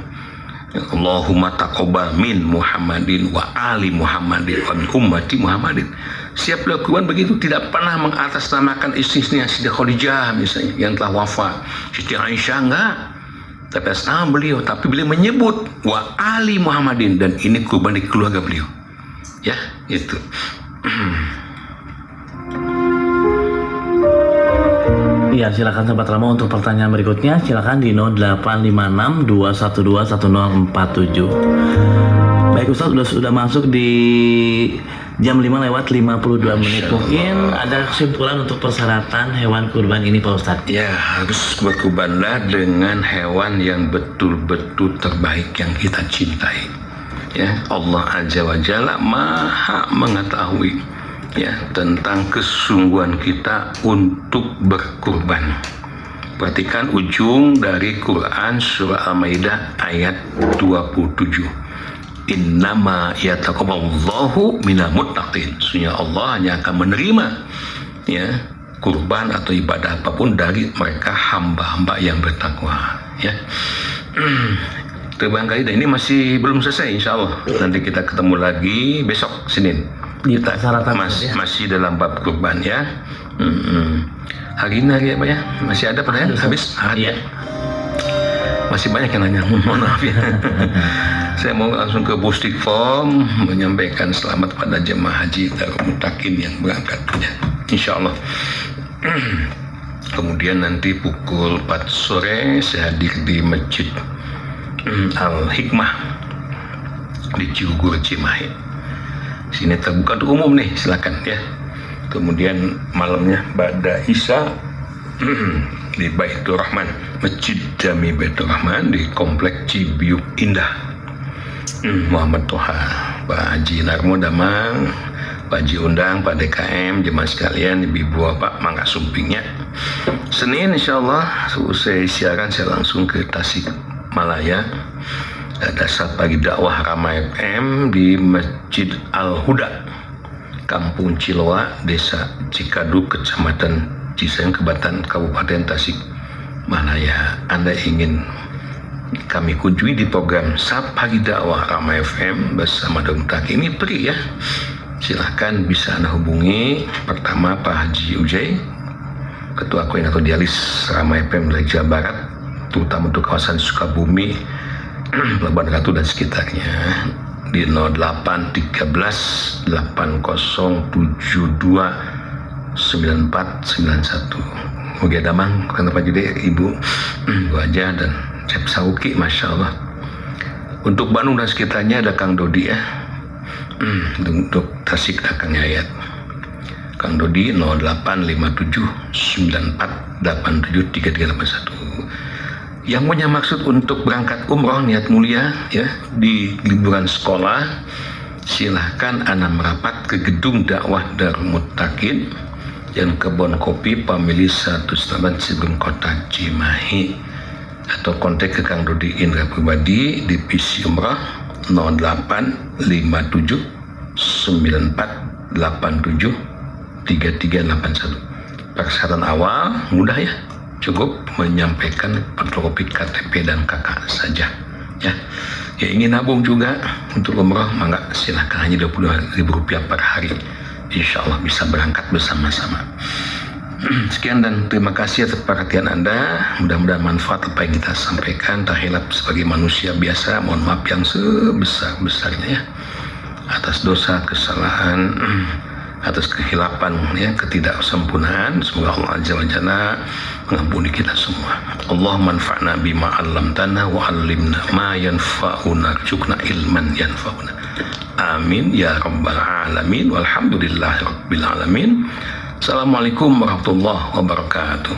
Speaker 1: Allahumma taqabbal min Muhammadin wa ali Muhammadin wa min ummati Muhammadin. Siap lakukan begitu, tidak pernah mengatasnamakan istri-istrinya, Siti Khadijah misalnya yang telah wafat, Siti Aisyah enggak, tapi atas nama beliau, tapi beliau menyebut wa ali Muhammadin, dan ini kurban di keluarga beliau. Ya, itu.
Speaker 2: Ya, silakan sahabat Rama untuk pertanyaan berikutnya. Silakan di 0856 2121047. Baik Ustaz, sudah masuk di jam 5:52 menit. Mungkin ada kesimpulan untuk persyaratan hewan kurban ini Pak Ustaz?
Speaker 1: Ya, harus berkurbanlah dengan hewan yang betul-betul terbaik yang kita cintai. Ya, Allah Azza wa Jalla Maha mengetahui ya tentang kesungguhan kita untuk berkurban. Perhatikan ujung dari Quran surah Al-Maidah ayat 27. Innama yataqabbalullahu minal muttaqin. Sesungguhnya Allah hanya akan menerima ya kurban atau ibadah apapun dari mereka hamba-hamba yang bertakwa ya. Barangkali dan ini masih belum selesai, insya Allah nanti kita ketemu lagi besok Senin. Kita masih dalam bab kurban ya. Hari ini hari apa ya? Masih ada pertanyaan? Habis? Iya. Masih banyak yang nanya, mohon maaf ya. Saya mau langsung ke posting form menyampaikan selamat pada jemaah haji Darul Muttaqin yang berangkat ya. Insya Allah. Kemudian nanti pukul 4 sore saya hadir di Masjid Al-Hikmah di Ciugur Cimahi. Sini terbuka untuk umum nih, silakan ya. Kemudian malamnya Ba'da Isya di Baitur Rahman, Masjid Jami Baitur Rahman di Komplek Cibiuk Indah. Muhammad Toha, Pak Haji Narmo Damang, Pak Haji Undang, Pak DKM, jemaah sekalian, ibu-ibu bapak, mangga sumpingnya. Senin insyaallah selesai siaran saya langsung ke Tasik Malaya. Ada saat pagi dakwah Rama FM di Masjid Al-Huda, Kampung Ciloa, Desa Cikadu, Kecamatan Ciseng, Kabupaten Tasik Malaya. Anda ingin kami kunjungi di program Saat Pagi Dakwah Rama FM bersama Darul Muttaqin ini free ya. Silahkan bisa Anda hubungi pertama Pak Haji Ujai, Ketua Koordinator Dialis Rama FM dari Jawa Barat, terutama untuk kawasan Sukabumi, Pelabuhan Ratu dan sekitarnya, di 0813 8072 9491. Mugia damang karena Pak Jide, Ibu Wajah dan Cep Sauki, Masya Allah. Untuk Bandung dan sekitarnya ada Kang Dodi ya. Untuk Tasik ada Kang Yayat. Kang Dodi 0857 9487 3381. Yang punya maksud untuk berangkat umroh niat mulia ya di liburan sekolah, silahkan Anda merapat ke gedung dakwah Darul Muttaqin yang Kebon Kopi Pamili 1 Staban sebelum kota Cimahi, atau kontak ke Kang Dodi Indra pribadi di PC Umrah 0857 9487 3381. Persyaratan awal mudah ya, cukup menyampaikan fotokopi KTP dan KK saja ya. Ya ingin nabung juga untuk umroh, mangga silahkan, hanya Rp20.000 per hari, insya Allah bisa berangkat bersama-sama. Sekian dan terima kasih atas perhatian Anda. Mudah-mudahan manfaat apa yang kita sampaikan. Tak hilap sebagai manusia biasa, mohon maaf yang sebesar-besarnya ya atas dosa, kesalahan, atas kehilapan ya, ketidaksempurnaan. Semoga Allah Azza wa Jalla mengampuni kita semua. Allah manfa'na bima 'allamtana wa 'allimna ma yanfa'una, warzuqna ilman yanfa'una. Amin ya rabbal alamin. Walhamdulillahi rabbil alamin. Assalamualaikum warahmatullahi wabarakatuh.